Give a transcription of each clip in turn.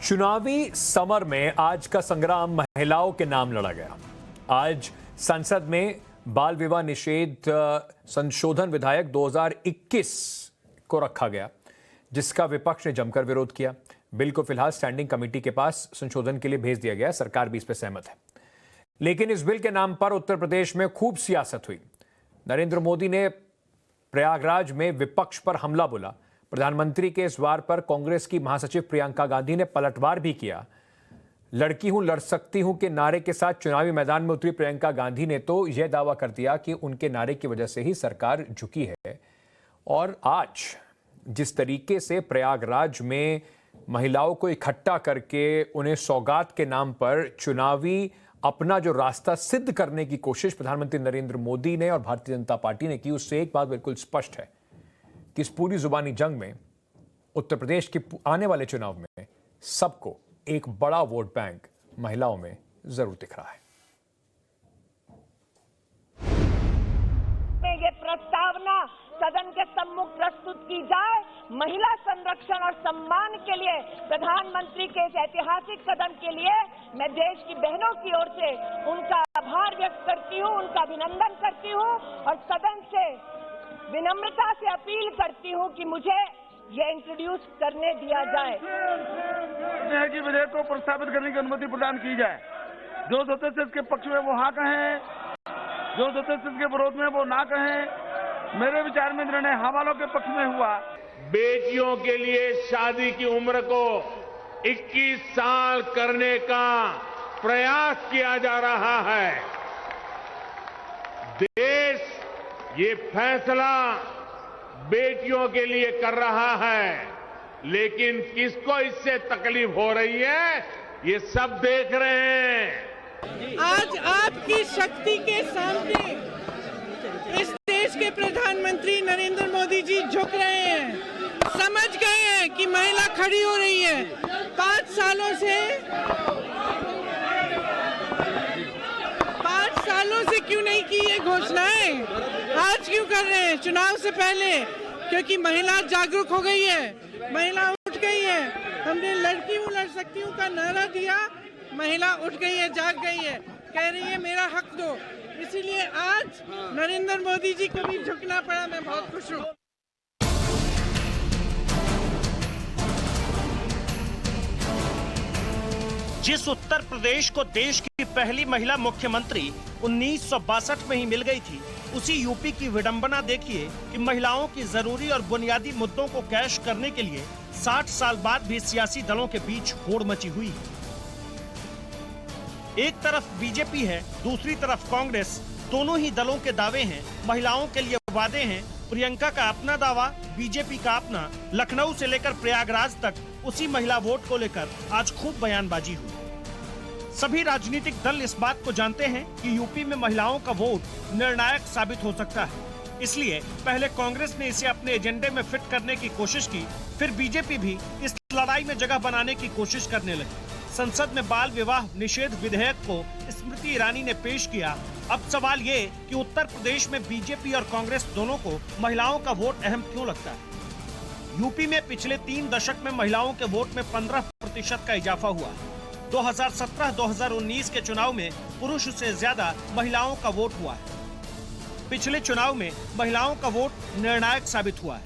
चुनावी समर में आज का संग्राम महिलाओं के नाम लड़ा गया। आज संसद में बाल विवाह निषेध संशोधन विधेयक 2021 को रखा गया, जिसका विपक्ष ने जमकर विरोध किया। बिल को फिलहाल स्टैंडिंग कमेटी के पास संशोधन के लिए भेज दिया गया। सरकार भी इस पर सहमत है, लेकिन इस बिल के नाम पर उत्तर प्रदेश में खूब सियासत हुई। नरेंद्र मोदी ने प्रयागराज में विपक्ष पर हमला बोला। प्रधानमंत्री के इस वार पर कांग्रेस की महासचिव प्रियंका गांधी ने पलटवार भी किया। लड़की हूं लड़ सकती हूं के नारे के साथ चुनावी मैदान में उतरी प्रियंका गांधी ने तो यह दावा कर दिया कि उनके नारे की वजह से ही सरकार झुकी है। और आज जिस तरीके से प्रयागराज में महिलाओं को इकट्ठा करके उन्हें सौगात के नाम पर चुनावी अपना जो रास्ता सिद्ध करने की कोशिश प्रधानमंत्री नरेंद्र मोदी ने और भारतीय जनता पार्टी ने की, उससे एक बात बिल्कुल स्पष्ट है कि इस पूरी जुबानी जंग में उत्तर प्रदेश के आने वाले चुनाव में सबको एक बड़ा वोट बैंक महिलाओं में जरूर दिख रहा है। ये प्रस्तावना सदन के सम्मुख प्रस्तुत की जाए। महिला संरक्षण और सम्मान के लिए प्रधानमंत्री के इस ऐतिहासिक कदम के लिए मैं देश की बहनों की ओर से उनका आभार व्यक्त करती हूं, उनका अभिनंदन करती हूं और सदन से विनम्रता से अपील करती हूं कि मुझे ये इंट्रोड्यूस करने दिया जाए। कि विधेयक को प्रस्तावित करने की अनुमति प्रदान की जाए। जो सदस्य इसके पक्ष में वो हाँ कहें, जो सदस्य इसके विरोध में वो ना कहें। मेरे विचार में निर्णय हाँ वालों के पक्ष में हुआ। बेटियों के लिए शादी की उम्र को 21 साल करने का प्रयास किया जा रहा है। देश ये फैसला बेटियों के लिए कर रहा है, लेकिन किसको इससे तकलीफ हो रही है ये सब देख रहे हैं। आज आपकी शक्ति के सामने इस देश के प्रधानमंत्री नरेंद्र मोदी जी झुक रहे हैं, समझ गए हैं कि महिला खड़ी हो रही है। 5 सालों से क्यों नहीं की ये घोषणाएं, आज क्यों कर रहे हैं? चुनाव से पहले, क्योंकि महिला जागरूक हो गई है, महिला उठ गई है। हमने लड़की हूं लड़ सकती हूं का नारा दिया, महिला उठ गई है, जाग गई है, कह रही है मेरा हक दो। इसीलिए आज नरेंद्र मोदी जी को भी झुकना पड़ा। मैं बहुत खुश हूँ। जिस उत्तर प्रदेश को देश की पहली महिला मुख्यमंत्री 1962 में ही मिल गई थी, उसी यूपी की विडंबना देखिए कि महिलाओं की जरूरी और बुनियादी मुद्दों को कैश करने के लिए 60 साल बाद भी सियासी दलों के बीच होड़ मची हुई है। एक तरफ बीजेपी है, दूसरी तरफ कांग्रेस। दोनों ही दलों के दावे हैं, महिलाओं के लिए वादे हैं। प्रियंका का अपना दावा, बीजेपी का अपना। लखनऊ से लेकर प्रयागराज तक उसी महिला वोट को लेकर आज खूब बयानबाजी हुई। सभी राजनीतिक दल इस बात को जानते हैं कि यूपी में महिलाओं का वोट निर्णायक साबित हो सकता है। इसलिए पहले कांग्रेस ने इसे अपने एजेंडे में फिट करने की कोशिश की, फिर बीजेपी भी इस लड़ाई में जगह बनाने की कोशिश करने लगी। संसद में बाल विवाह निषेध विधेयक को स्मृति ईरानी ने पेश किया। अब सवाल ये कि उत्तर प्रदेश में बीजेपी और कांग्रेस दोनों को महिलाओं का वोट अहम क्यों लगता है? यूपी में पिछले 3 दशक में महिलाओं के वोट में 15% का इजाफा हुआ। 2017-2019 के चुनाव में पुरुष से ज्यादा महिलाओं का वोट हुआ है। पिछले चुनाव में महिलाओं का वोट निर्णायक साबित हुआ है।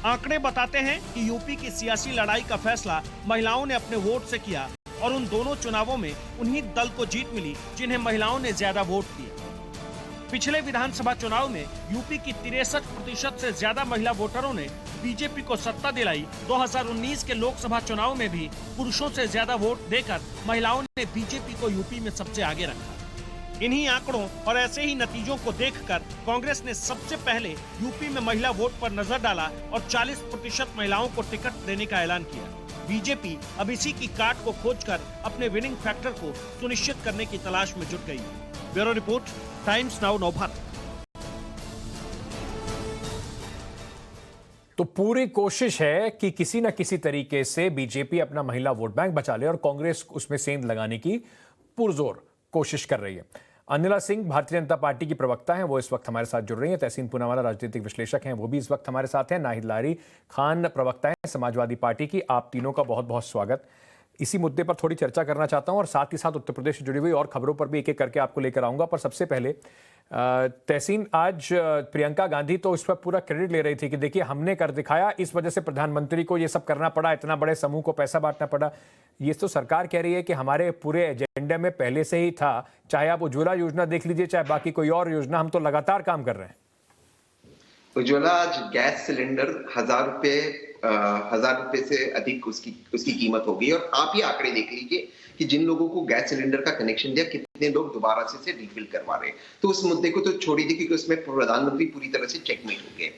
आंकड़े बताते हैं कि यूपी की सियासी लड़ाई का फैसला महिलाओं ने अपने वोट से किया और उन दोनों चुनावों में उन्हीं दल को जीत मिली जिन्हें महिलाओं ने ज्यादा वोट दिए। पिछले विधानसभा चुनाव में यूपी की 63% से ज्यादा महिला वोटरों ने बीजेपी को सत्ता दिलाई। 2019 के लोकसभा चुनाव में भी पुरुषों से ज्यादा वोट देकर महिलाओं ने बीजेपी को यूपी में सबसे आगे रखा। इन्हीं आंकड़ों और ऐसे ही नतीजों को देखकर कांग्रेस ने सबसे पहले यूपी में महिला वोट पर नजर डाला और 40% महिलाओं को टिकट देने का ऐलान किया। बीजेपी अब इसी की काट को खोजकर अपने विनिंग फैक्टर को सुनिश्चित करने की तलाश में जुट गई है। Bureau report, times now Navbharat. तो पूरी कोशिश है कि किसी न किसी तरीके से बीजेपी अपना महिला वोट बैंक बचा ले और कांग्रेस उसमें सेंध लगाने की पुरजोर कोशिश कर रही है। अनिला सिंह भारतीय जनता पार्टी की प्रवक्ता हैं, वो इस वक्त हमारे साथ जुड़ रही हैं। तहसीन पूनावाला राजनीतिक विश्लेषक हैं, वो भी इस वक्त हमारे साथ हैं। नाहिद लारी खान प्रवक्ता हैं समाजवादी पार्टी की। आप तीनों का बहुत बहुत स्वागत। इसी मुद्दे पर थोड़ी चर्चा करना चाहता हूं और साथ ही साथ उत्तर प्रदेश से जुड़ी हुई और खबरों पर भी एक एक करके आपको लेकर आऊंगा। पर सबसे पहले तहसीन, आज प्रियंका गांधी तो इस पर पूरा क्रेडिट ले रही थी कि देखिए हमने कर दिखाया, इस वजह से प्रधानमंत्री को ये सब करना पड़ा, इतना बड़े समूह को पैसा बांटना पड़ा। ये तो सरकार कह रही है कि हमारे पूरे एजेंडे में पहले से ही था, चाहे आप उज्ज्वला योजना देख लीजिए, चाहे बाकी कोई और योजना, हम तो लगातार काम कर रहे हैं। उज्ज्वला आज गैस सिलेंडर 1,000 रुपए से अधिक उसकी कीमत हो गई। और आप ये आंकड़े देख लीजिए कि जिन लोगों को गैस सिलेंडर का कनेक्शन दिया, कितने लोग दोबारा से रिफिल करवा रहे हैं। तो उस मुद्दे को तो छोड़ दीजिए क्योंकि उसमें प्रधानमंत्री पूरी तरह से चेकमेट हो गए।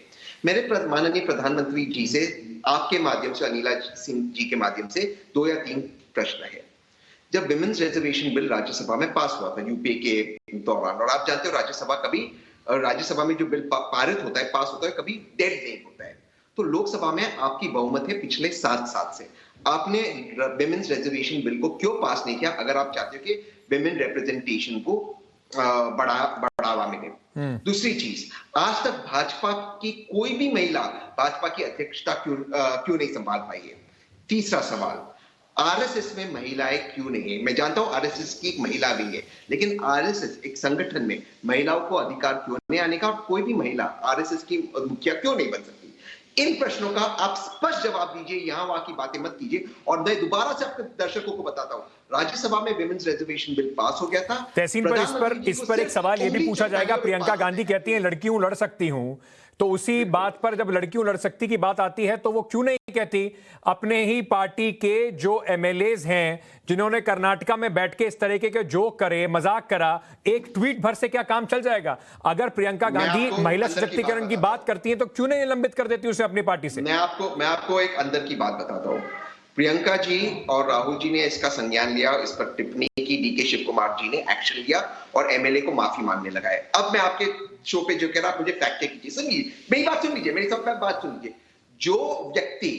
मेरे माननीय प्रधानमंत्री जी से, आपके माध्यम से, अनिला सिंह जी के माध्यम से 2 या 3 प्रश्न है। जब विमेन्स रिजर्वेशन बिल राज्यसभा में पास हुआ था यूपीए के दौरान, और आप जानते हो राज्यसभा में जो बिल पारित होता है, पास होता है, कभी डेड नहीं होता है। तो लोकसभा में आपकी बहुमत है पिछले 7 साल से। आपने विमेन्स रिजर्वेशन बिल को क्यों पास नहीं किया अगर आप चाहते हो कि विमेन रिप्रेजेंटेशन को बढ़ावा मिले? दूसरी चीज, आज तक भाजपा की कोई भी महिला भाजपा की अध्यक्षता क्यों नहीं संभाल पाई है? तीसरा सवाल, आरएसएस में महिलाएं क्यों नहीं है? मैं जानता हूं आरएसएस की एक महिला भी है, लेकिन आरएसएस एक संगठन में महिलाओं को अधिकार क्यों नहीं आने का? और कोई भी महिला आरएसएस की मुखिया क्यों नहीं बन सकती? इन प्रश्नों का आप स्पष्ट जवाब दीजिए, यहां वहां की बातें मत कीजिए। और मैं दोबारा से आपके दर्शकों को बताता हूं, राज्यसभा में विमेन्स रिजर्वेशन बिल पास हो गया था। तहसीन पर इस पर एक सवाल ये भी पूछा जाएगा। प्रियंका गांधी कहती हैं लड़कियों लड़ सकती हूं, तो उसी बात पर जब लड़कियों लड़ सकती की बात आती है तो वो क्यों नहीं कहती अपने ही पार्टी के जो एमएलएज हैं जिन्होंने कर्नाटका में बैठ के इस तरीके के जोक करे, मजाक करा, एक ट्वीट भर से क्या काम चल जाएगा? अगर प्रियंका गांधी महिला सशक्तिकरण की बात करती है तो क्यों नहीं निलंबित कर देती उसे अपनी पार्टी से? मैं आपको एक अंदर की बात बताता हूं। प्रियंका जी और राहुल जी ने इसका संज्ञान लिया, इस पर टिप्पणी की, डीके शिव कुमार जी ने एक्शन लिया और एमएलए को माफी मांगने लगाए। अब मैं आपके शो पे जो कह रहा, आप मुझे फैक्ट चेक कीजिए, सुनिए मेरी बात, सुन लीजिए, मेरी सब बात सुन लीजिए। जो व्यक्ति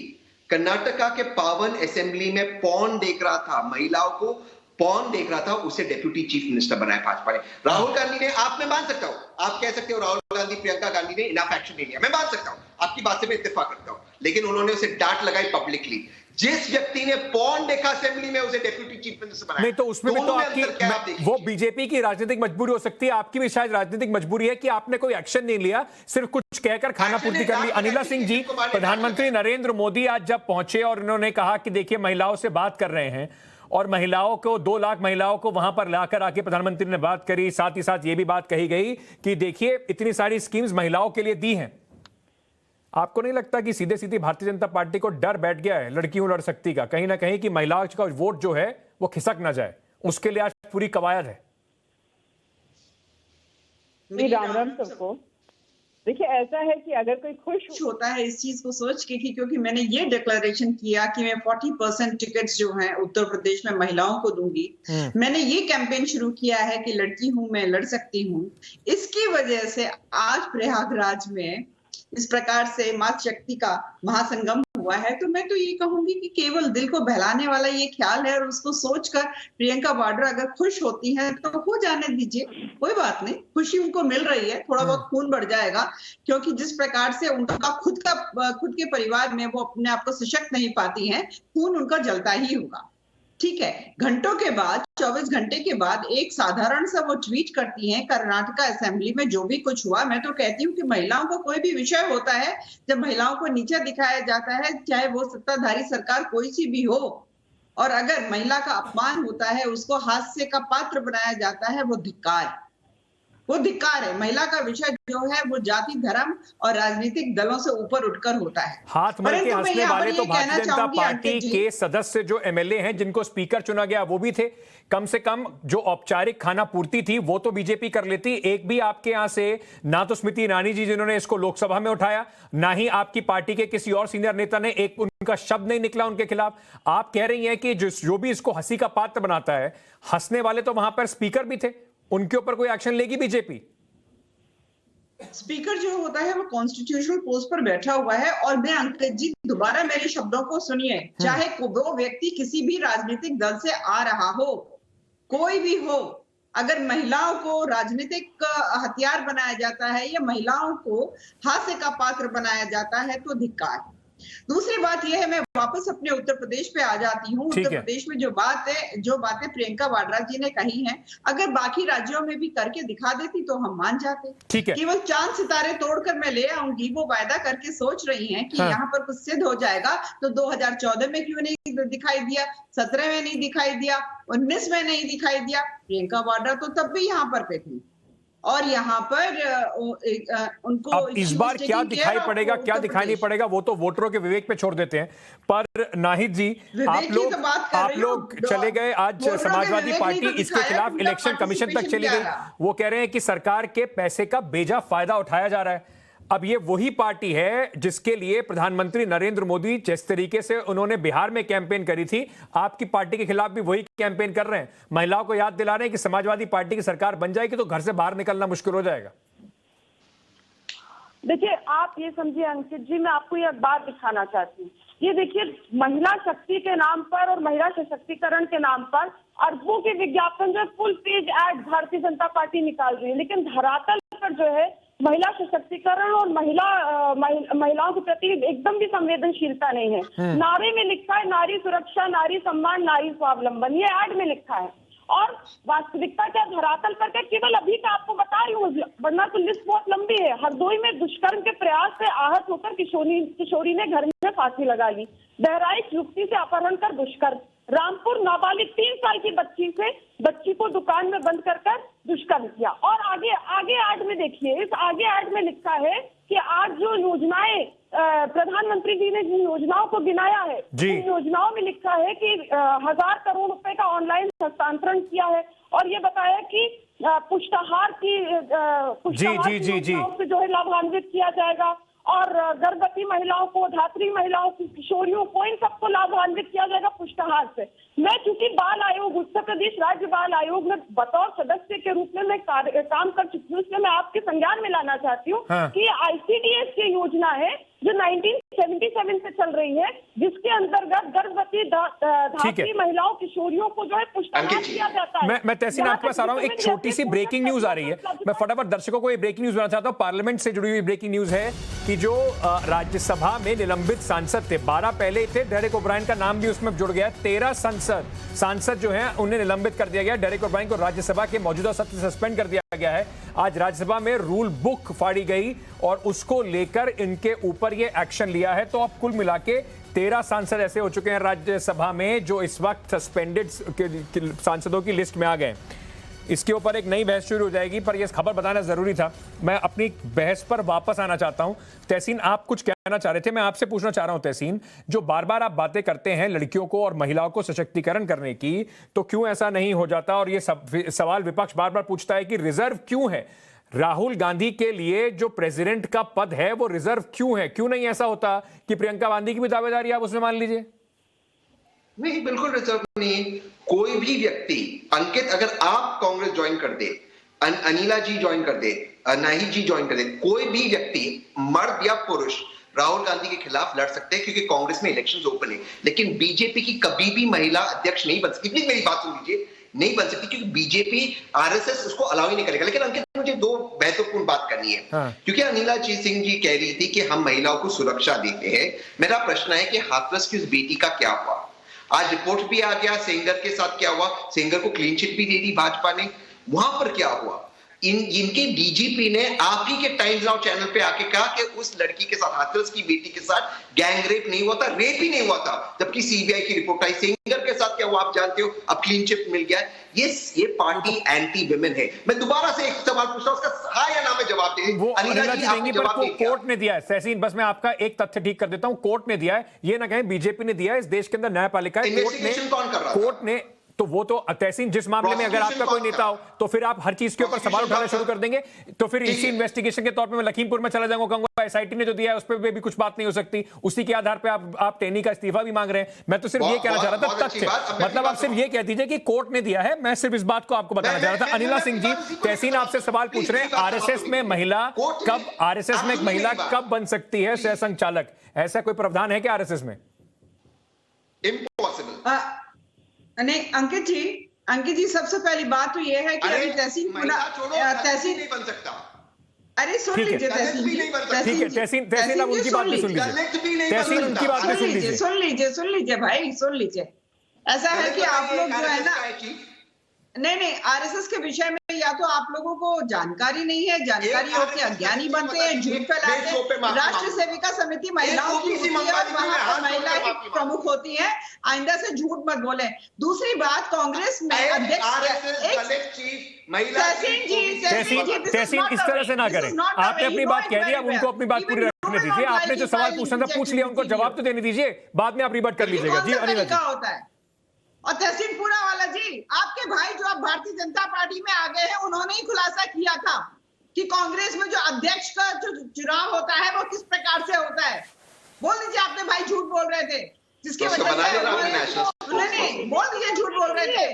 कर्नाटका के पावन असेंबली में पॉर्न देख रहा था, महिलाओं को पॉर्न देख रहा था, उसे डेप्यूटी चीफ मिनिस्टर बनाया भाजपा ने। राहुल गांधी ने, आप मैं मान सकता हूं, आप कह सकते हो राहुल गांधी, प्रियंका गांधी ने इनफ एक्शन नहीं लिया, मैं मान सकता हूं, आपकी बात से मैं इत्तेफाक करता हूं, लेकिन उन्होंने उसे डांट लगाई पब्लिकली। जिस व्यक्ति ने पॉर्न देखा असेंबली में, उसे डेप्यूटी चीफ मिनिस्टर बनाया। नहीं तो उसमें भी तो आपकी वो बीजेपी की राजनीतिक मजबूरी हो सकती है, आपकी भी शायद राजनीतिक मजबूरी है कि आपने कोई एक्शन नहीं लिया, सिर्फ कुछ कहकर खाना पूर्ति कर ली। अनिला सिंह जी, प्रधानमंत्री नरेंद्र मोदी आज जब पहुंचे और उन्होंने कहा कि देखिए महिलाओं से बात कर रहे हैं और महिलाओं को 2 लाख महिलाओं को वहां पर लाकर आके प्रधानमंत्री ने बात करी, साथ ही साथ ये भी बात कही गई कि देखिए इतनी सारी स्कीम्स महिलाओं के लिए दी हैं। आपको नहीं लगता कि सीधे सीधे भारतीय जनता पार्टी को डर बैठ गया है लड़कियों लड़ सकती का, कहीं ना कहीं कि महिलाओं का वोट जो है वो खिसक ना जाए, उसके लिए आज पूरी कवायद है? राम राम सबको। देखिए ऐसा है कि अगर कोई खुश होता है इस चीज को सोच के कि क्योंकि मैंने ये डिक्लेरेशन किया कि मैं 40% टिकट्स जो हैं उत्तर प्रदेश में महिलाओं को दूंगी, मैंने ये कैंपेन शुरू किया है कि लड़की हूं मैं, लड़ सकती हूं, इसकी वजह से आज प्रयागराज में इस प्रकार से मातृशक्ति का महासंगम हुआ है। तो मैं तो ये कहूंगी कि केवल दिल को बहलाने वाला ये ख्याल है और उसको सोचकर प्रियंका वाड्रा अगर खुश होती हैं तो हो जाने दीजिए, कोई बात नहीं, खुशी उनको मिल रही है, थोड़ा बहुत खून बढ़ जाएगा, क्योंकि जिस प्रकार से उनका खुद के परिवार में वो अपने आप को सशक्त नहीं पाती हैं, खून उनका जलता ही होगा। ठीक है, घंटों के बाद, 24 घंटे के बाद एक साधारण सा वो ट्वीट करती हैं कर्नाटका असेंबली में जो भी कुछ हुआ। मैं तो कहती हूँ कि महिलाओं को कोई भी विषय होता है, जब महिलाओं को नीचा दिखाया जाता है, चाहे वो सत्ताधारी सरकार कोई सी भी हो, और अगर महिला का अपमान होता है, उसको हास्य का पात्र बनाया जाता है, वो धिक्कार है। महिला का विषय जो है वो जाति, धर्म और राजनीतिक दलों से ऊपर उठकर होता है। हाथ मल के हंसने वाले तो भारतीय जनता पार्टी के सदस्य जो एमएलए हैं जिनको स्पीकर चुना गया वो भी थे। कम से कम जो औपचारिक खाना पूर्ति थी वो तो बीजेपी कर लेती। एक भी आपके यहां से ना तो स्मृति ईरानी जी जिन्होंने इसको लोकसभा में उठाया, ना ही आपकी पार्टी के किसी और सीनियर नेता ने एक उनका शब्द नहीं निकला उनके खिलाफ। आप कह रही हैं कि जो भी इसको हंसी का पात्र बनाता है, हंसने वाले तो वहां पर स्पीकर भी थे, उनके ऊपर कोई एक्शन लेगी बीजेपी? स्पीकर जो होता है वो कॉन्स्टिट्यूशनल पोस्ट पर बैठा हुआ है। और मैं अंकित जी दोबारा मेरे शब्दों को सुनिए, चाहे वो व्यक्ति किसी भी राजनीतिक दल से आ रहा हो, कोई भी हो, अगर महिलाओं को राजनीतिक हथियार बनाया जाता है या महिलाओं को हास्य का पात्र बनाया जाता है तो धिक्कार। दूसरी बात यह है, मैं वापस अपने उत्तर प्रदेश पे आ जाती हूँ। उत्तर प्रदेश में जो बातें प्रियंका वाड्रा जी ने कही हैं, अगर बाकी राज्यों में भी करके दिखा देती तो हम मान जाते। ठीक है, केवल चांद सितारे तोड़कर मैं ले आऊंगी, वो वायदा करके सोच रही हैं कि यहाँ पर कुछ सिद्ध हो जाएगा। तो 2014 में क्यों नहीं दिखाई दिया, 17 में नहीं दिखाई दिया, 19 में नहीं दिखाई दिया? प्रियंका वाड्रा तो तब भी यहाँ पर थी और यहाँ पर उनको अब इस बार क्या दिखाई पड़ेगा, क्या दिखाई नहीं पड़ेगा, वो तो वोटरों के विवेक पे छोड़ देते हैं। पर नाहिद जी, आप लोग चले गए, आज समाजवादी पार्टी इसके खिलाफ इलेक्शन कमीशन तक चली गई। वो कह रहे हैं कि सरकार के पैसे का बेजा फायदा उठाया जा रहा है। अब ये वही पार्टी है जिसके लिए प्रधानमंत्री नरेंद्र मोदी जिस तरीके से उन्होंने बिहार में कैंपेन करी थी, आपकी पार्टी के खिलाफ भी वही कैंपेन कर रहे हैं। महिलाओं को याद दिला रहे हैं कि समाजवादी पार्टी की सरकार बन जाएगी तो घर से बाहर निकलना मुश्किल हो जाएगा। देखिए, आप ये समझिए अंकित जी, मैं आपको ये बात दिखाना चाहती हूँ। ये देखिए, महिला शक्ति के नाम पर और महिला सशक्तिकरण के नाम पर अरबों के विज्ञापन जो full page add Bharatiya Janata party निकाल रही है, लेकिन धरातल पर जो है महिला सशक्तिकरण और महिलाओं के प्रति एकदम भी संवेदनशीलता नहीं है। नारे में लिखा है नारी सुरक्षा, नारी सम्मान, नारी स्वावलंबन, ये ऐड में लिखा है। और वास्तविकता क्या, धरातल पर क्या, केवल अभी का आपको बता रही हूँ, वरना तो लिस्ट बहुत लंबी है। हरदोई में दुष्कर्म के प्रयास से आहत होकर किशोरी ने घर में फांसी लगा ली। बहराइच युवती से अपहरण कर दुष्कर्म। रामपुर नाबालिग 3 साल की बच्ची को दुकान में बंद कर दुष्कर्म किया। और आगे ऐड में देखिए, इस आगे ऐड में लिखा है कि आज जो योजनाएं प्रधानमंत्री जी ने जिन योजनाओं को गिनाया है, इन योजनाओं में लिखा है कि 1000 करोड़ रुपए का ऑनलाइन हस्तांतरण किया है और ये बताया कि पुष्टाहार की से जो है लाभान्वित किया जाएगा और गर्भवती महिलाओं को, धात्री महिलाओं को, किशोरियों को, इन सबको लाभान्वित किया जाएगा पुष्टाहार से। मैं चूंकि बाल आयोग, उत्तर प्रदेश राज्य बाल आयोग में बतौर सदस्य के रूप में मैं काम कर चुकी हूँ, इसलिए मैं आपके संज्ञान में लाना चाहती हूँ कि ICDS की योजना है जो 1977 से चल रही है, जिसके अंतर्गत गर्भवती धात्री महिलाओं, किशोरियों को जो है पुष्टाहार किया जाता है। मैं तहसीन आपके पास आ रहा हूँ, एक छोटी सी ब्रेकिंग न्यूज आ रही है, मैं फटाफट दर्शकों को ये ब्रेकिंग न्यूज बनाना चाहता हूँ। पार्लियामेंट से जुड़ी हुई ब्रेकिंग न्यूज है कि जो राज्यसभा में निलंबित सांसद थे, 12 पहले थे, डेरेक ओब्रायन का नाम भी उसमें जुड़ गया, 13 सांसद जो हैं उन्हें निलंबित कर दिया गया। डेरेक ओब्रायन को राज्यसभा के मौजूदा सत्र से सस्पेंड कर दिया गया है। आज राज्यसभा में रूल बुक फाड़ी गई और उसको लेकर इनके ऊपर ये एक्शन लिया है। तो अब कुल मिला के 13 सांसद ऐसे हो चुके हैं राज्यसभा में जो इस वक्त सस्पेंडेड सांसदों की लिस्ट में आ गए। इसके ऊपर एक नई बहस शुरू हो जाएगी, पर यह खबर बताना जरूरी था। मैं अपनी बहस पर वापस आना चाहता हूं। तहसीन, आप कुछ कहना चाह रहे थे, मैं आपसे पूछना चाह रहा हूं तहसीन, जो बार बार आप बातें करते हैं लड़कियों को और महिलाओं को सशक्तिकरण करने की, तो क्यों ऐसा नहीं हो जाता? और ये सवाल विपक्ष बार बार पूछता है कि रिजर्व क्यों है? राहुल गांधी के लिए जो प्रेसिडेंट का पद है वो रिजर्व क्यों है? क्यों नहीं ऐसा होता कि प्रियंका गांधी की भी दावेदारी आप उसमें मान लीजिए? नहीं, बिल्कुल रिजर्व नहीं। कोई भी व्यक्ति, अंकित, अगर आप कांग्रेस ज्वाइन कर दे, अनिला जी ज्वाइन कर दे, नाहिद जी ज्वाइन कर दे, कोई भी व्यक्ति, मर्द या पुरुष, राहुल गांधी के खिलाफ लड़ सकते हैं क्योंकि कांग्रेस में इलेक्शंस ओपन है। लेकिन बीजेपी की कभी भी महिला अध्यक्ष नहीं बन सकती। प्लीज मेरी बात सुन लीजिए, नहीं बन सकती क्योंकि बीजेपी, आरएसएस उसको अलाउ ही नहीं करेगा। लेकिन अंकित, मुझे 2 महत्वपूर्ण बात करनी है। क्योंकि अनिला जी सिंह जी कह रही थी कि हम महिलाओं को सुरक्षा देते हैं। मेरा प्रश्न है कि हाथरस की उस बेटी का क्या हुआ? आज रिपोर्ट भी आ गया, सेंगर के साथ क्या हुआ? सेंगर को क्लीन चिट भी दे दी भाजपा ने, वहां पर क्या हुआ? इनके डीजीपी ने आप ही के टाइम्स नाउ चैनल पे आके कहा कि उस लड़की के साथ, हाथरस की बेटी के साथ गैंग रेप नहीं हुआ था, रेप ही नहीं हुआ था, जबकि सीबीआई की रिपोर्ट आई। सेंगर के साथ क्या हुआ आप जानते हो, अब क्लीन चिट मिल गया। ये पार्टी एंटी विमेन है। मैं दोबारा से एक सवाल पूछता हूं, उसका हाँ या ना में जवाब दे। वो अनिला जी देंगी, पर कोर्ट ने दिया है। तहसीन, बस मैं आपका एक तथ्य ठीक कर देता हूं, कोर्ट ने दिया है, ये ना कहें बीजेपी ने दिया है। इस देश के अंदर न्यायपालिका है, कोर्ट ने तो वो तो तहसीन, जिस मामले में अगर आपका कोई नेता हो तो फिर आप हर चीज के ऊपर सवाल उठाना शुरू कर देंगे, तो फिर इसी इन्वेस्टिगेशन के तौर पे मैं लखीमपुर में चला जाऊंगा, कहूंगा एसआईटी ने जो दिया है उस पर भी कुछ बात नहीं हो सकती। उसी के आधार पे आप टेनी का इस्तीफा भी मांग रहे हैं। मैं तो सिर्फ ये कहना चाह रहा था तथ्य, मतलब आप सिर्फ ये कह दीजिए कि कोर्ट ने दिया है। मैं सिर्फ इस बात को आपको बताना चाह रहा था। अनिला सिंह जी, तहसीन आपसे सवाल पूछ रहे हैं, आरएसएस में महिला कब बन सकती है सह संचालक? ऐसा कोई प्रावधान है क्या आरएसएस में? इम्पॉसिबल नहीं अंकित जी, सबसे पहली बात तो यह है कि अभी तहसीन नहीं बन सकता। अरे सुन ठीक है। लीजिए तहसीन जी, ठीक है, तहसीन अब उनकी बात भी सुन लीजिए, तहसीन उनकी बात भी सुन लीजिए। सुन लीजिए भाई, सुन लीजिए। ऐसा है कि आप लोग जो है ना, नहीं आरएसएस के विषय में या तो आप लोगों को जानकारी नहीं है, जानकारी हो के अज्ञानी बनते हैं, झूठ फैलाते हैं। राष्ट्र सेविका समिति महिलाओं की होती है और वहां पर महिलाएं प्रमुख होती हैं। आइंदा से झूठ मत बोले। दूसरी बात, कांग्रेस में अध्यक्ष तहसीन इस तरह से ना करें। आपने अपनी बात कह दी, अब उनको अपनी बात पूरी रखने दीजिए। आपने जो सवाल पूछना था पूछ लिया, उनको जवाब तो देने दीजिए, बाद में आप रिबट कर लीजिएगा। जी अनिल जी। होता है। और तहसीन पूरा वाला जी, आपके भाई जो अब भारतीय जनता पार्टी में आ गए हैं, उन्होंने ही खुलासा किया था कि कांग्रेस में जो अध्यक्ष का जो चुनाव होता है वो किस प्रकार से होता है। बोल दीजिए, आपने भाई झूठ बोल रहे थे, जिसके वजह से उन्होंने बोल दीजिए झूठ बोल रहे थे।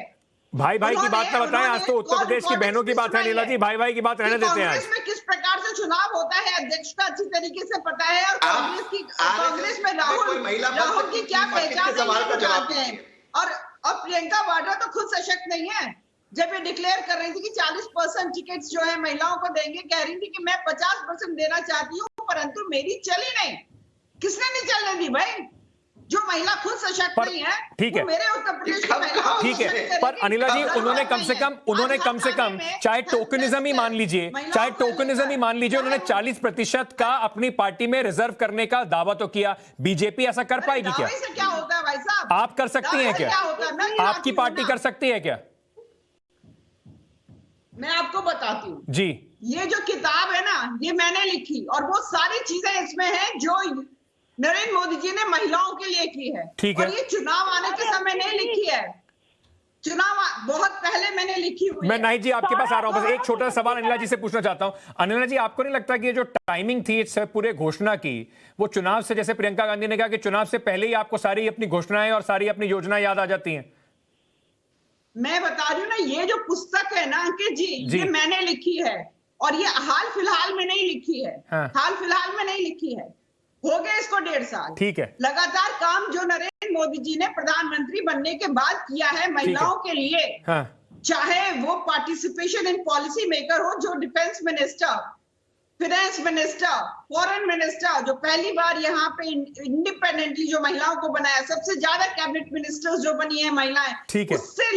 भाई की बात ना बताएं, आज तो उत्तर प्रदेश की बहनों की बात है नीला जी। भाई की बात रहने देते हैं। कांग्रेस में किस प्रकार से चुनाव होता है अध्यक्ष का अच्छी तरीके से पता है, और कांग्रेस में राहुल की क्या पहचान जानते हैं। और प्रियंका वाड्रा तो खुद सशक्त नहीं है। जब ये डिक्लेयर कर रही थी कि 40% टिकट्स जो है महिलाओं को देंगे, कह रही थी कि मैं 50% देना चाहती हूँ, परंतु मेरी चली नहीं। किसने नहीं चलने दी भाई? जो महिला खुद सशक्त नहीं है, ठीक है, मेरे उत्तर प्रदेश की महिलाओं ठीक है। पर अनिला जी, उन्होंने कम से कम चाहे टोकनिज्म ही मान लीजिए, उन्होंने 40% का अपनी पार्टी में रिजर्व करने का दावा तो किया। बीजेपी ऐसा कर पाएगी क्या? क्या होता है भाई साहब? आप कर सकती हैं क्या? आपकी पार्टी कर सकती है क्या? मैं आपको बताती हूँ जी। ये जो किताब है ना, ये मैंने लिखी, और वो सारी चीजें इसमें हैं जो नरेंद्र मोदी जी ने महिलाओं के लिए की है। ठीक है। और ये चुनाव आने के समय नहीं लिखी है, चुनाव बहुत पहले मैंने लिखी हुई। मैं नहीं जी आपके पास आ रहा हूं, बस एक छोटा सवाल अनिला जी से पूछना चाहता हूं। अनिला जी, आपको नहीं लगता कि ये जो टाइमिंग थी इस पूरे घोषणा की, वो चुनाव से, जैसे प्रियंका गांधी ने कहा कि चुनाव से पहले ही आपको सारी अपनी घोषणाएं और सारी अपनी योजनाएं याद आ जाती हैं? मैं बता रही हूँ ना, ये जो पुस्तक है ना अंकित जी, ये मैंने लिखी है, और ये हाल फिलहाल में नहीं लिखी है। हाल फिलहाल में नहीं लिखी है, हो गए इसको 1.5 साल। ठीक है। लगातार काम जो नरेंद्र मोदी जी ने प्रधानमंत्री बनने के बाद किया है महिलाओं के लिए, चाहे वो पार्टिसिपेशन इन पॉलिसी मेकर हो, जो defence minister, finance minister, foreign minister, जो पहली बार यहाँ पे इंडिपेंडेंटली जो महिलाओं को बनाया, सबसे ज्यादा कैबिनेट मिनिस्टर्स जो बनी है महिलाएं, उससे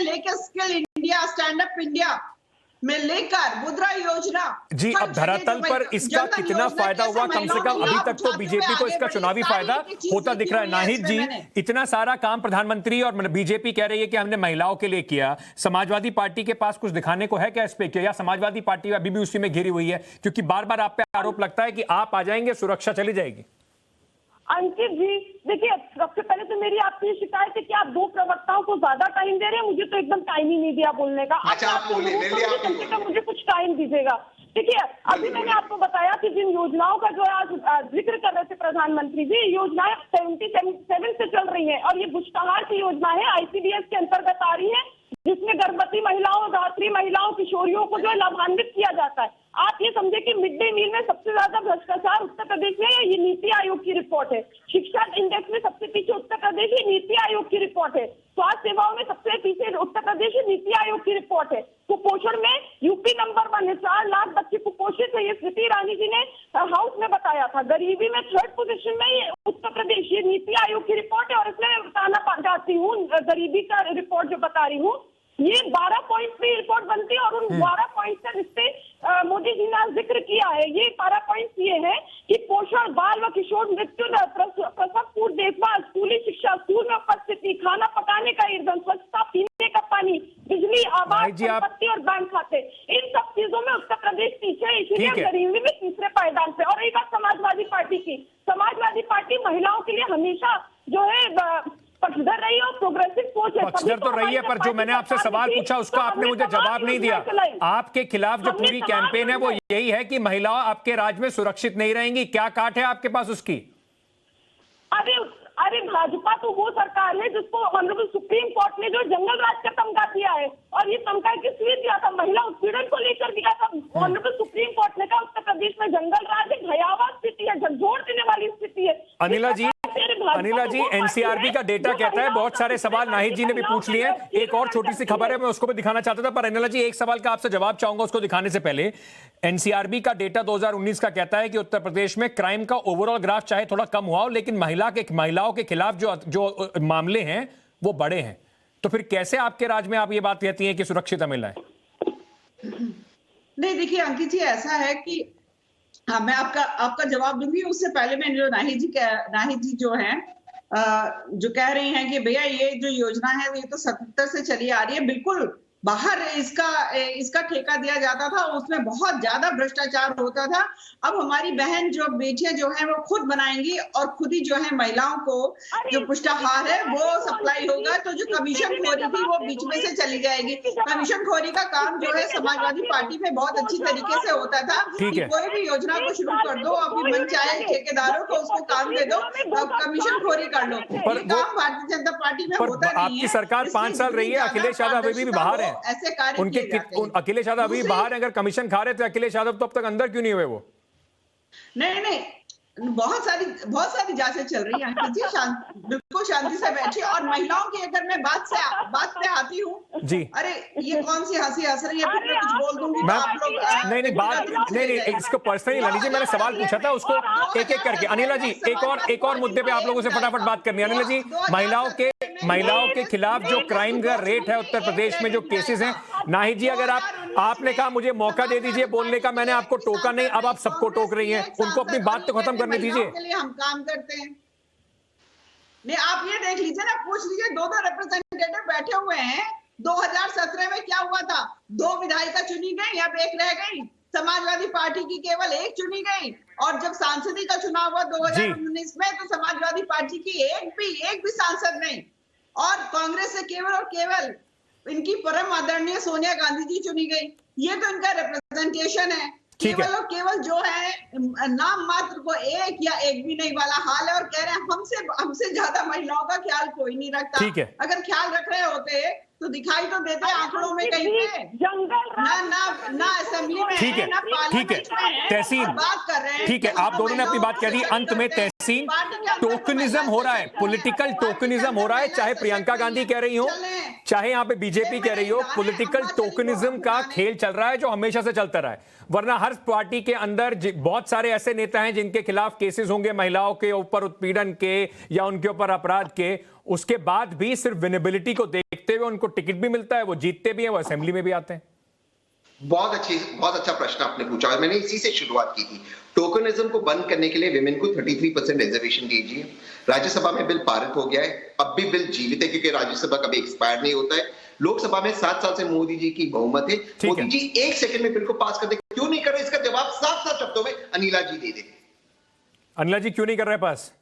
लेकर skill India, stand up India में लेकर मुद्रा योजना जी। अब धरातल पर इसका कितना फायदा हुआ? कम से कम अभी तक तो बीजेपी को इसका चुनावी फायदा होता दिख रहा है। नाहिद जी, इतना सारा काम प्रधानमंत्री और बीजेपी कह रही है कि हमने महिलाओं के लिए किया, समाजवादी पार्टी के पास कुछ दिखाने को है क्या इस पे? क्या या समाजवादी पार्टी अभी भी उसी में घिरी हुई है? क्योंकि बार बार आप पे आरोप लगता है कि आप आ जाएंगे, सुरक्षा चली जाएगी। अंकित जी देखिए, सबसे पहले तो मेरी आपसे ये शिकायत है कि आप 2 प्रवक्ताओं को ज्यादा टाइम दे रहे हैं, मुझे तो एकदम टाइम ही नहीं दिया बोलने का। मुझे कुछ टाइम दीजिएगा। देखिए, अभी मैंने आपको बताया कि जिन योजनाओं का जो आज जिक्र कर रहे थे प्रधानमंत्री जी, योजनाएं 77 से चल रही है, और ये बुशकहार की योजना है, ICDS के अंतर्गत आ रही है, जिसमें गर्भवती महिलाओं, धात्री महिलाओं, किशोरियों को जो है लाभान्वित किया जाता है। आप ये समझे कि मिड डे मील में सबसे ज्यादा भ्रष्टाचार उत्तर प्रदेश में है, ये नीति आयोग की रिपोर्ट है। शिक्षा इंडेक्स में सबसे पीछे उत्तर प्रदेश, ये नीति आयोग की रिपोर्ट है। स्वास्थ्य सेवाओं में सबसे पीछे उत्तर प्रदेश, ये नीति आयोग की रिपोर्ट है। कुपोषण में यूपी नंबर 1 है, 4 लाख बच्चे कुपोषित है, ये स्मृति ईरानी जी ने हाउस में बताया था। गरीबी में 3rd पोजीशन में ये उत्तर प्रदेश, ये नीति आयोग की रिपोर्ट है। और इसमें मैं बताना चाहती हूँ, गरीबी का रिपोर्ट जो बता रही हूँ, ये 12 पॉइंट पे रिपोर्ट बनती है, और उन 12 पॉइंट का जिससे मोदी जी ने जिक्र किया है, ये 12 पॉइंट ये है कि पोषण, बाल व किशोर मृत्यु, प्रसव पूर्व देखभाल, स्कूली शिक्षा, स्कूल में उपस्थिति, खाना पकाने का ईंधन, स्वच्छता, पीने का पानी, बिजली, आवास, संपत्ति और बैंक खाते, इन सब चीजों में उत्तर प्रदेश पीछे है। इसलिए गरीबी में 3रे पायदान पे। और एक बात समाजवादी पार्टी की, समाजवादी पार्टी महिलाओं के लिए हमेशा जो है पक्षधर रही है और प्रोग्रेसिव सोच है। पक्षधर तो रही है, पर जो मैंने आपसे सवाल पूछा उसका आपने मुझे जवाब नहीं दिया। आपके खिलाफ जो पूरी कैंपेन है वो यही है कि महिलाएं आपके राज्य में सुरक्षित नहीं रहेंगी। क्या काट है आपके पास उसकी? अरे भाजपा तो वो सरकार है जिसको ऑनरेबल सुप्रीम कोर्ट ने जो जंगल राज का तमगा दिया है, और ये तमगा किस लिए दिया था? महिला उत्पीड़न को लेकर दिया था। ऑनरेबल सुप्रीम कोर्ट ने कहा उत्तर प्रदेश में जंगल राज एक भयावह स्थिति है, झकझोर देने वाली स्थिति है। अनिला जी, अनिला जी, एनसीआरबी का डेटा कहता है, बहुत सारे सवाल नाहिद जी ने भी पूछ लिए हैं। एक और छोटी सी खबर है, मैं उसको भी दिखाना चाहता था, पर अनिला जी एक सवाल का आपसे जवाब चाहूंगा उसको दिखाने से पहले। एनसीआरबी का डेटा 2019 का कहता है कि उत्तर प्रदेश में क्राइम का ओवरऑल ग्राफ चाहे थोड़ा कम हुआ हो, लेकिन महिलाओं के खिलाफ जो मामले हैं वो बड़े हैं। तो फिर कैसे आपके राज्य में आप ये बात कहती हैं कि सुरक्षित है महिलाएं? नहीं, देखिए अंकित जी, ऐसा है कि हाँ, मैं आपका जवाब दूंगी। उससे पहले मैं जो नाहिद जी जो हैं जो कह रही हैं कि भैया ये जो योजना है ये तो 77 से चली आ रही है, बिल्कुल बाहर इसका ठेका दिया जाता था, उसमें बहुत ज्यादा भ्रष्टाचार होता था। अब हमारी बहन जो बेटियां जो हैं वो खुद बनाएंगी और खुद ही जो है महिलाओं को जो पुष्टाहार है वो सप्लाई होगा। तो जो कमीशन खोरी थी वो बीच में से चली जाएगी। कमीशन खोरी का काम जो है समाजवादी पार्टी में बहुत अच्छी तरीके से होता था कि कोई भी योजना को शुरू कर दो, अपनी मन चाहे ठेकेदारों को उसको काम दे दो, कमीशन खोरी कर लो। ये काम भारतीय जनता पार्टी में होता नहीं है। आपकी सरकार 5 साल रही है, अखिलेश यादव अभी भी बाहर है, ऐसे कार्य अखिलेश यादव अभी बाहर है। अगर कमीशन खा रहे थे अखिलेश यादव तो अब तक अंदर क्यों नहीं हुए वो? नहीं, बहुत सारी जांचें चल रही हैं अंकित जी, बिल्कुल शांति से बैठिए। और महिलाओं की अगर मैं बात पे आती हूँ जी, अरे ये कौन सी हंसी हंस रही है, फिर मैं कुछ बोल दूंगी तो आप लोग नहीं, इसको पर्सनली ला लीजिए। मैंने सवाल पूछा था उसको एक एक करके। अनिला जी, एक और मुद्दे पे आप लोगों से फटाफट बात करनी है। अनिला जी, महिलाओं के खिलाफ जो क्राइम का रेट है उत्तर प्रदेश में, जो केसेस हैं, नाहिद जी अगर आपने कहा मुझे मौका दे दीजिए बोलने का, मैंने आपको टोका नहीं, अब आप सबको टोक रही हैं, उनको अपनी बात तो खत्म करने दीजिए। के लिए हम काम करते हैं। नहीं, आप ये देख लीजिए ना, पूछ लीजिए, 2 रिप्रेजेंटेटिव बैठे हुए हैं। 2017 में क्या हुआ था? 2 विधायिका चुनी गई, अब 1 रह गई। समाजवादी पार्टी की केवल 1 चुनी गई। और जब सांसदी का चुनाव हुआ 2019 में, तो समाजवादी पार्टी की एक भी सांसद नहीं, और कांग्रेस से केवल और केवल इनकी परम आदरणीय सोनिया गांधी जी चुनी गई। ये तो इनका रिप्रेजेंटेशन है। केवल और केवल जो है नाम मात्र को 1 या 1 भी नहीं वाला हाल है। और कह रहे हैं हमसे ज्यादा महिलाओं का ख्याल कोई नहीं रखता। अगर ख्याल रख रहे होते तो दिखाई तो देते आंकड़ों में कहीं पे। ना असेंबली में, ना पार्लियामेंट में तहसीन बात कर रहे हैं। ठीक है, आप दोनों ने अपनी बात कह दी। अंत में तहसीन, टोकनिज्म हो रहा है, पॉलिटिकल टोकनिज्म हो रहा है, चाहे प्रियंका गांधी कह रही हो, चाहे यहाँ पे बीजेपी कह रही हो, पॉलिटिकल टोकनिज्म का खेल चल रहा है जो हमेशा से चलता रहा है। वरना हर पार्टी के अंदर बहुत सारे ऐसे नेता हैं जिनके खिलाफ केसेस होंगे महिलाओं के ऊपर उत्पीड़न के या उनके ऊपर अपराध के, उसके बाद भी सिर्फ विनेबिलिटी को देखते हुए उनको टिकट भी मिलता है, वो जीतते भी हैं, वो असेंबली में भी आते हैं। बहुत अच्छा प्रश्न आपने पूछा और मैंने इसी से शुरुआत की थी। टोकनिज्म को बंद करने के लिए विमेन को 33% रिजर्वेशन दीजिए। राज्यसभा में बिल पारित हो गया है, अब भी बिल जीवित है क्योंकि राज्यसभा कभी एक्सपायर नहीं होता है। लोकसभा में 7 साल से मोदी जी की बहुमत है। मोदी जी 1 सेकंड में बिल को पास कर दे, क्यों नहीं कर रहे? इसका जवाब साफ शब्दों में अनिला जी दे दे। अनिला जी क्यों नहीं कर रहे पास?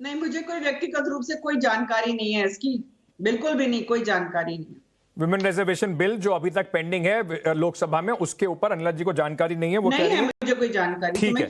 नहीं, मुझे कोई व्यक्तिगत रूप से कोई जानकारी नहीं है इसकी, बिल्कुल भी नहीं, कोई जानकारी नहीं। विमेन रिजर्वेशन बिल जो अभी तक पेंडिंग है लोकसभा में, उसके ऊपर अनिला जी को जानकारी नहीं है, वो कह रही है मुझे कोई जानकारी। ठीक है,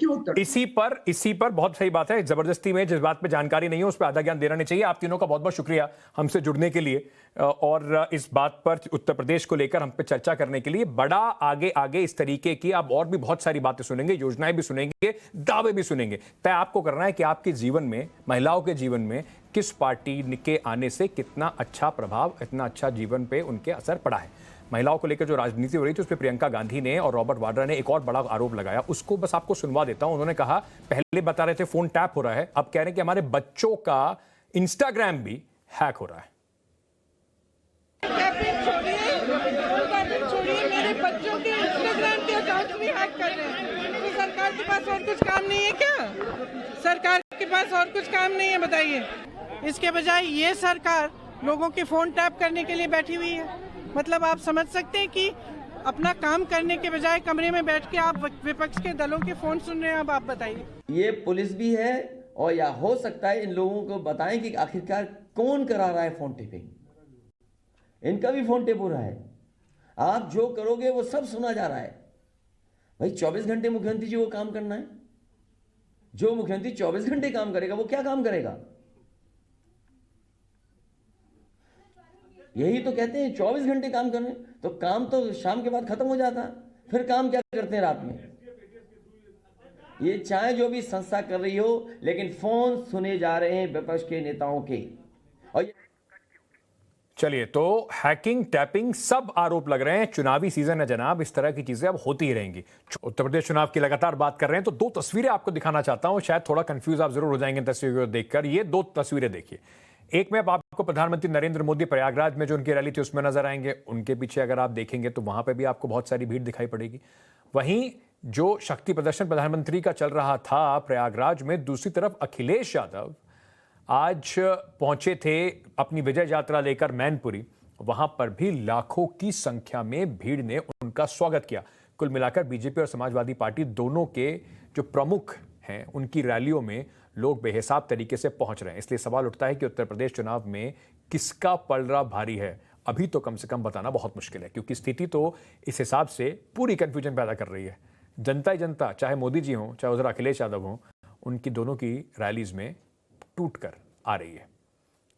इसी पर बहुत सही बात है। जबरदस्ती में जिस बात पे जानकारी नहीं है उस पर आधा ज्ञान देना नहीं चाहिए। आप तीनों का बहुत बहुत शुक्रिया हमसे जुड़ने के लिए और इस बात पर उत्तर प्रदेश को लेकर हम पे चर्चा करने के लिए। बड़ा आगे इस तरीके की आप और भी बहुत सारी बातें सुनेंगे, योजनाएं भी सुनेंगे, दावे भी सुनेंगे। तय आपको करना है कि आपके जीवन में, महिलाओं के जीवन में किस पार्टी के आने से कितना अच्छा प्रभाव, इतना अच्छा जीवन पे उनके असर पड़ा है। महिलाओं को लेकर जो राजनीति हो रही थी उस पर प्रियंका गांधी ने और रॉबर्ट वाड्रा ने एक और बड़ा आरोप लगाया, उसको बस आपको सुनवा देता हूं। उन्होंने कहा, पहले बता रहे थे फोन टैप हो रहा है, अब कह रहे हैं कि हमारे बच्चों का इंस्टाग्राम भी हैक हो रहा है। मेरे बच्चों के इंस्टाग्राम के अकाउंट भी हैक कर रहे हैं। तो सरकार के पास और कुछ काम नहीं है क्या? सरकार के पास और कुछ काम नहीं है, बताइए। इसके बजाय ये सरकार लोगों के फोन टैप करने के लिए बैठी हुई है। मतलब आप समझ सकते हैं कि अपना काम करने के बजाय कमरे में बैठ के आप विपक्ष के दलों के फोन सुन रहे हैं। अब आप बताइए। ये पुलिस भी है और या हो सकता है इन लोगों को बताएं कि आखिरकार कौन करा रहा है फोन टेपिंग। इनका भी फोन टेप हो रहा है। आप जो करोगे वो सब सुना जा रहा है। भाई 24 घंटे मुख्यमंत्री जी को काम करना है। जो मुख्यमंत्री 24 घंटे काम करेगा वो क्या काम करेगा? यही तो कहते हैं 24 घंटे काम करने, तो काम तो शाम के बाद खत्म हो जाता, फिर काम क्या करते हैं रात में? ये चाहे जो भी संस्था कर रही हो, लेकिन फोन सुने जा रहे हैं विपक्ष के नेताओं के। और चलिए, तो हैकिंग, टैपिंग सब आरोप लग रहे हैं। चुनावी सीजन है जनाब, इस तरह की चीजें अब होती ही रहेंगी। उत्तर प्रदेश चुनाव की लगातार बात कर रहे हैं, तो दो तस्वीरें आपको दिखाना चाहता हूं। शायद थोड़ा कंफ्यूज आप जरूर हो जाएंगे इन तस्वीरों को देखकर। ये दो तस्वीरें देखिए। एक में अब आपको प्रधानमंत्री नरेंद्र मोदी प्रयागराज में जो उनकी रैली थी उसमें नजर आएंगे। उनके पीछे अगर आप देखेंगे तो वहां पर भी आपको बहुत सारी भीड़ दिखाई पड़ेगी। वहीं जो शक्ति प्रदर्शन प्रधानमंत्री का चल रहा था प्रयागराज में, दूसरी तरफ अखिलेश यादव आज पहुंचे थे अपनी विजय यात्रा लेकर मैनपुरी। वहां पर भी लाखों की संख्या में भीड़ ने उनका स्वागत किया। कुल मिलाकर बीजेपी और समाजवादी पार्टी दोनों के जो प्रमुख हैं उनकी रैलियों में लोग बेहिसाब तरीके से पहुंच रहे हैं। इसलिए सवाल उठता है कि उत्तर प्रदेश चुनाव में किसका पलड़ा भारी है। अभी तो कम से कम बताना बहुत मुश्किल है, क्योंकि स्थिति तो इस हिसाब से पूरी कंफ्यूजन पैदा कर रही है। जनता ही जनता, चाहे मोदी जी हों चाहे उधर अखिलेश यादव हों, उनकी दोनों की रैलीज में टूट कर आ रही है।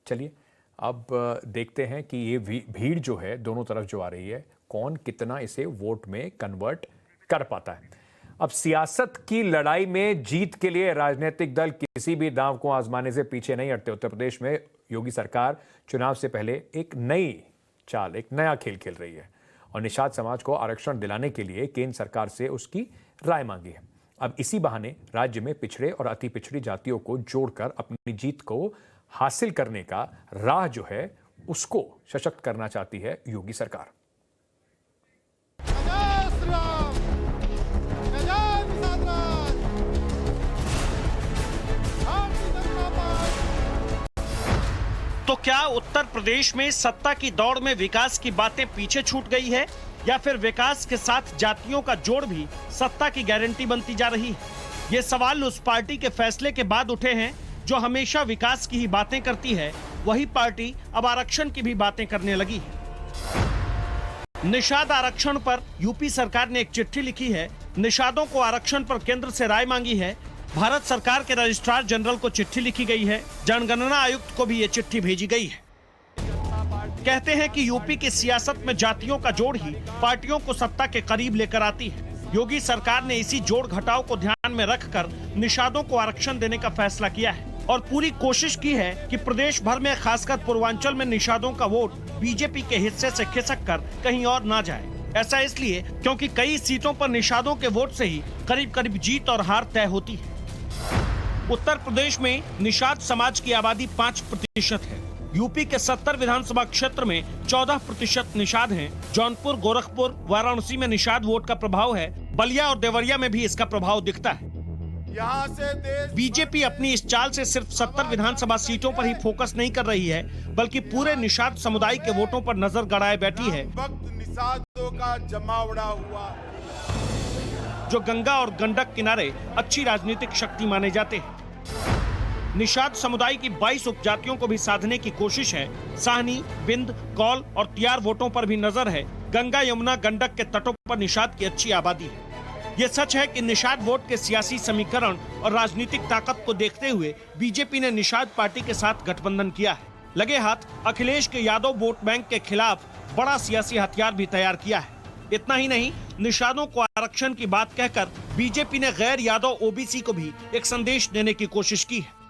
चलिए अब देखते हैं कि ये भीड़ जो है दोनों तरफ जो आ रही है, कौन कितना इसे वोट में कन्वर्ट कर पाता है। अब सियासत की लड़ाई में जीत के लिए राजनीतिक दल किसी भी दांव को आजमाने से पीछे नहीं हटते। उत्तर प्रदेश में योगी सरकार चुनाव से पहले एक नई चाल, एक नया खेल खेल रही है और निषाद समाज को आरक्षण दिलाने के लिए केंद्र सरकार से उसकी राय मांगी है। अब इसी बहाने राज्य में पिछड़े और अति पिछड़ी जातियों को जोड़कर अपनी जीत को हासिल करने का राह जो है उसको सशक्त करना चाहती है योगी सरकार। तो क्या उत्तर प्रदेश में सत्ता की दौड़ में विकास की बातें पीछे छूट गई है, या फिर विकास के साथ जातियों का जोड़ भी सत्ता की गारंटी बनती जा रही है? ये सवाल उस पार्टी के फैसले के बाद उठे हैं जो हमेशा विकास की ही बातें करती है। वही पार्टी अब आरक्षण की भी बातें करने लगी है। निषाद आरक्षण पर यूपी सरकार ने एक चिट्ठी लिखी है। निषादों को आरक्षण पर केंद्र से राय मांगी है। भारत सरकार के रजिस्ट्रार जनरल को चिट्ठी लिखी गई है। जनगणना आयुक्त को भी ये चिट्ठी भेजी गई है। कहते हैं कि यूपी की सियासत में जातियों का जोड़ ही पार्टियों को सत्ता के करीब लेकर आती है। योगी सरकार ने इसी जोड़ घटाव को ध्यान में रखकर निषादों को आरक्षण देने का फैसला किया है और पूरी कोशिश की है कि प्रदेश भर में, खासकर पूर्वांचल में, निषादों का वोट बीजेपी के हिस्से से खिसक कर कहीं और ना जाए। ऐसा इसलिए क्योंकि कई सीटों पर निषादों के वोट से ही करीब करीब जीत और हार तय होती है। उत्तर प्रदेश में निषाद समाज की आबादी 5% है। यूपी के 70 विधानसभा क्षेत्र में 14% निषाद हैं। जौनपुर, गोरखपुर, वाराणसी में निषाद वोट का प्रभाव है। बलिया और देवरिया में भी इसका प्रभाव दिखता है। यहाँ से बीजेपी अपनी इस चाल से सिर्फ 70 विधानसभा सीटों पर ही फोकस नहीं कर रही है, बल्कि पूरे निषाद समुदाय के वोटों पर नजर गड़ाए बैठी है, निषादों का जमावड़ा हुआ, जो गंगा और गंडक किनारे अच्छी राजनीतिक शक्ति माने जाते हैं। निषाद समुदाय की 22 उपजातियों को भी साधने की कोशिश है। साहनी, बिंद, कौल और तियार वोटों पर भी नजर है। गंगा, यमुना, गंडक के तटों पर निषाद की अच्छी आबादी है। ये सच है कि निषाद वोट के सियासी समीकरण और राजनीतिक ताकत को देखते हुए बीजेपी ने निषाद पार्टी के साथ गठबंधन किया है। लगे हाथ अखिलेश के यादव वोट बैंक के खिलाफ बड़ा सियासी हथियार भी तैयार किया है। इतना ही नहीं, निषादों को आरक्षण की बात कहकर बीजेपी ने गैर यादव ओबीसी को भी एक संदेश देने की कोशिश की है।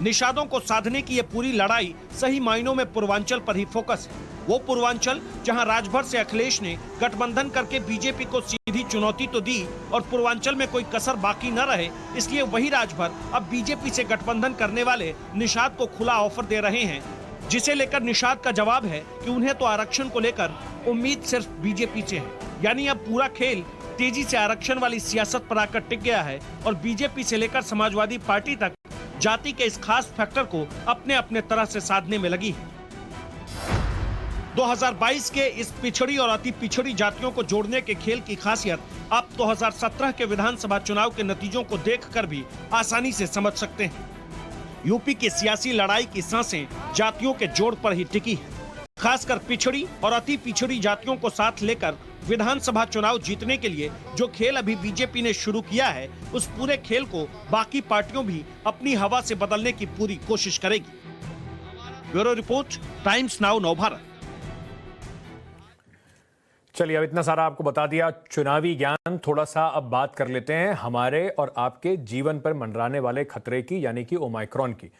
निषादों को साधने की ये पूरी लड़ाई सही मायनों में पूर्वांचल पर ही फोकस है। वो पूर्वांचल जहां राजभर से अखिलेश ने गठबंधन करके बीजेपी को सीधी चुनौती तो दी और पूर्वांचल में कोई कसर बाकी न रहे, इसलिए वही राजभर अब बीजेपी से गठबंधन करने वाले निषाद को खुला ऑफर दे रहे हैं, जिसे लेकर निषाद का जवाब है कि उन्हें तो आरक्षण को लेकर उम्मीद सिर्फ बीजेपी से है। यानी अब पूरा खेल तेजी से आरक्षण वाली सियासत पर आकर टिक गया है और बीजेपी से लेकर समाजवादी पार्टी तक जाति के इस खास फैक्टर को अपने अपने तरह से साधने में लगी है। 2022 के इस पिछड़ी और अति पिछड़ी जातियों को जोड़ने के खेल की खासियत आप 2017 के विधानसभा चुनाव के नतीजों को देखकर भी आसानी से समझ सकते हैं। यूपी की सियासी लड़ाई की सांसें जातियों के जोड़ पर ही टिकी है। खासकर पिछड़ी और अति पिछड़ी जातियों को साथ लेकर विधानसभा चुनाव जीतने के लिए जो खेल अभी बीजेपी ने शुरू किया है, उस पूरे खेल को बाकी पार्टियों भी अपनी हवा से बदलने की पूरी कोशिश करेगी। Bureau report, times now, Navbharat. चलिए, अब इतना सारा आपको बता दिया चुनावी ज्ञान, थोड़ा सा अब बात कर लेते हैं हमारे और आपके जीवन पर मंडराने वाले खतरे की, यानी कि ओमाइक्रॉन की।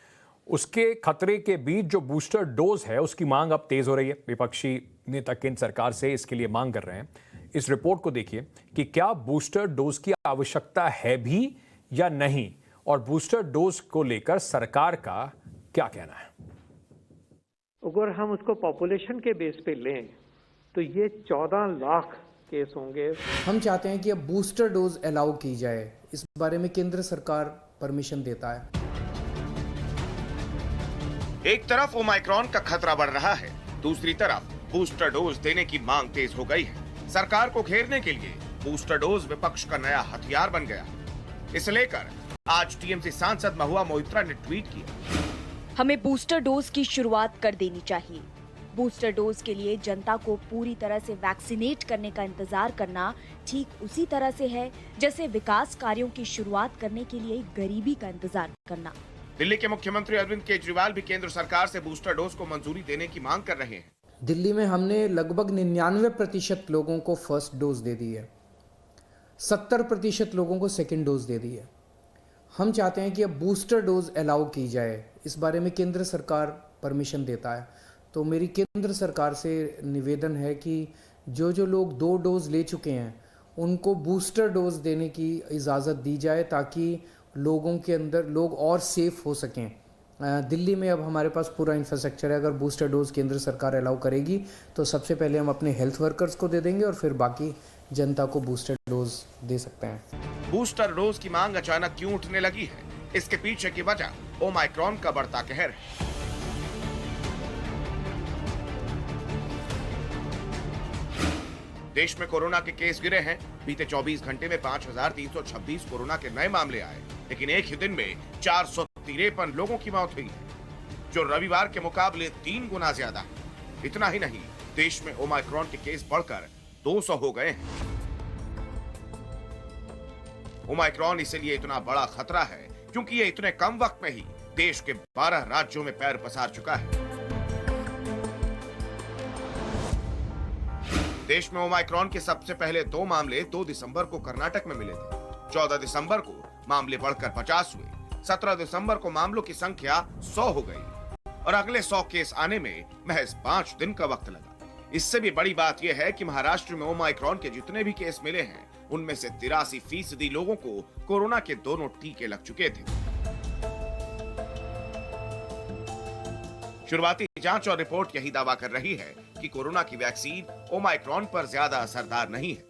उसके खतरे के बीच जो बूस्टर डोज है उसकी मांग अब तेज हो रही है। विपक्षी नेता केंद्र सरकार से इसके लिए मांग कर रहे हैं। इस रिपोर्ट को देखिए कि क्या बूस्टर डोज की आवश्यकता है भी या नहीं, और बूस्टर डोज को लेकर सरकार का क्या कहना है। अगर हम उसको पॉपुलेशन के बेस पे लें तो ये 14 लाख केस होंगे। हम चाहते हैं कि अब बूस्टर डोज अलाउ की जाए, इस बारे में केंद्र सरकार परमिशन देता है। एक तरफ ओमाइक्रॉन का खतरा बढ़ रहा है, दूसरी तरफ बूस्टर डोज देने की मांग तेज हो गई है। सरकार को घेरने के लिए बूस्टर डोज विपक्ष का नया हथियार बन गया। इसे लेकर आज टीएमसी सांसद महुआ मोइत्रा ने ट्वीट किया, हमें बूस्टर डोज की शुरुआत कर देनी चाहिए। बूस्टर डोज के लिए जनता को पूरी तरह से वैक्सीनेट करने का इंतजार करना ठीक उसी तरह से है जैसे विकास कार्यों की शुरुआत करने के लिए गरीबी का इंतजार करना। दिल्ली के मुख्यमंत्री अरविंद केजरीवाल भी केंद्र सरकार से बूस्टर डोज को मंजूरी देने की मांग कर रहे हैं। दिल्ली में हमने लगभग 99% लोगों को फर्स्ट डोज दे दी है, 70% लोगों को सेकेंड डोज दे दी है। हम चाहते हैं कि अब बूस्टर डोज अलाउ की जाए, इस बारे में केंद्र सरकार परमिशन देता है। तो मेरी केंद्र सरकार से निवेदन है कि जो लोग 2 डोज ले चुके हैं उनको बूस्टर डोज देने की इजाज़त दी जाए, ताकि लोगों के अंदर लोग और सेफ हो सकें। दिल्ली में अब हमारे पास पूरा इंफ्रास्ट्रक्चर है। अगर बूस्टर डोज केंद्र सरकार अलाउ करेगी तो सबसे पहले हम अपने हेल्थ वर्कर्स को दे देंगे और फिर बाकी जनता को बूस्टर डोज दे सकते हैं। बूस्टर डोज की मांग अचानक क्यों उठने लगी है, इसके पीछे की वजह ओमाइक्रॉन का बढ़ता कहर है। देश में कोरोना के केस गिरे हैं। बीते 24 घंटे में 5,326 कोरोना के नए मामले आए, लेकिन एक ही दिन में 453 लोगों की मौत हुई है, जो रविवार के मुकाबले 3 गुना ज्यादा है। इतना ही नहीं, देश में ओमाइक्रॉन के केस बढ़कर 200 हो गए हैं। ओमाइक्रॉन इसलिए इतना बड़ा खतरा है क्योंकि ये इतने कम वक्त में ही देश के 12 राज्यों में पैर पसार चुका है। देश में ओमाइक्रॉन के सबसे पहले 2 मामले 2 दिसंबर को कर्नाटक में मिले थे। 14 दिसंबर को मामले बढ़कर 50 हुए। 17 दिसंबर को मामलों की संख्या 100 हो गई और अगले 100 केस आने में महज 5 दिन का वक्त लगा। इससे भी बड़ी बात यह है कि महाराष्ट्र में ओमाइक्रॉन के जितने भी केस मिले हैं उनमें से 83% लोगों को कोरोना के दोनों टीके लग चुके थे। शुरुआती जांच और रिपोर्ट यही दावा कर रही है कि कोरोना की वैक्सीन ओमाइक्रॉन पर ज्यादा असरदार नहीं है।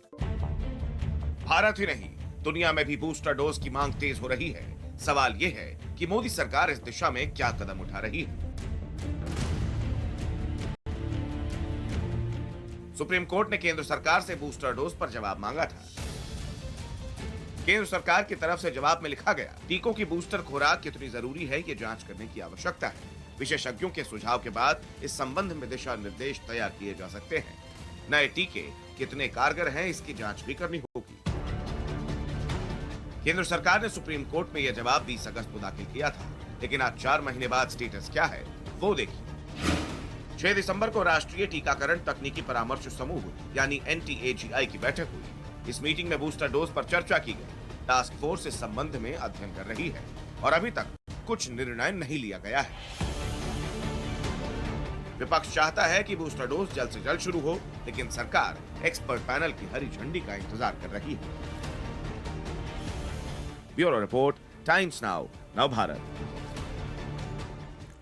भारत ही नहीं, दुनिया में भी बूस्टर डोज की मांग तेज हो रही है। सवाल यह है कि मोदी सरकार इस दिशा में क्या कदम उठा रही है। सुप्रीम कोर्ट ने केंद्र सरकार से बूस्टर डोज पर जवाब मांगा था। केंद्र सरकार की तरफ से जवाब में लिखा गया, टीकों की बूस्टर खुराक कितनी जरूरी है ये जांच करने की आवश्यकता है। विशेषज्ञों के सुझाव के बाद इस संबंध में दिशा निर्देश तैयार किए जा सकते हैं। नए टीके कितने कारगर हैं इसकी जांच भी करनी होगी। केंद्र सरकार ने सुप्रीम कोर्ट में यह जवाब 20 अगस्त को दाखिल किया था, लेकिन आज 4 महीने बाद स्टेटस क्या है वो देखिए। 6 दिसंबर को राष्ट्रीय टीकाकरण तकनीकी परामर्श समूह यानी NTAGI की बैठक हुई। इस मीटिंग में बूस्टर डोज पर चर्चा की गई। टास्क फोर्स इस संबंध में अध्ययन कर रही है और अभी तक कुछ निर्णय नहीं लिया गया है। विपक्ष चाहता है कि बूस्टर डोज जल्द से जल्द शुरू हो, लेकिन सरकार एक्सपर्ट पैनल की हरी झंडी का इंतजार कर रही है। ब्यूरो रिपोर्ट, टाइम्स नाउ, नव भारत।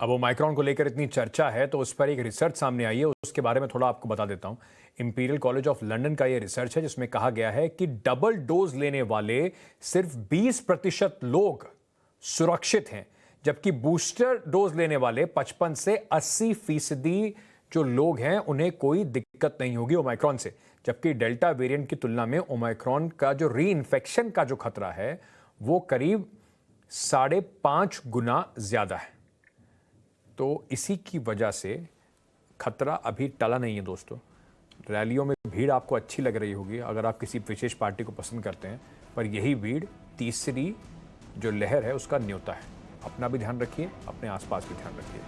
अब ओमाइक्रॉन को लेकर इतनी चर्चा है तो उस पर एक रिसर्च सामने आई है, उसके बारे में थोड़ा आपको बता देता हूं। इंपीरियल कॉलेज ऑफ लंदन का यह रिसर्च है जिसमें कहा गया है कि डबल डोज लेने वाले सिर्फ 20% लोग सुरक्षित हैं, जबकि बूस्टर डोज लेने वाले 55 से 80% जो लोग हैं उन्हें कोई दिक्कत नहीं होगी ओमाइक्रॉन से। जबकि डेल्टा वेरिएंट की तुलना में ओमाइक्रॉन का जो रीइंफेक्शन का जो खतरा है वो करीब 5.5 गुना ज्यादा है। तो इसी की वजह से खतरा अभी टला नहीं है दोस्तों। रैलियों में भीड़ आपको अच्छी लग रही होगी अगर आप किसी विशेष पार्टी को पसंद करते हैं, पर यही भीड़ तीसरी जो लहर है उसका न्योता है। अपना भी ध्यान रखिए, अपने आसपास भी ध्यान रखिए।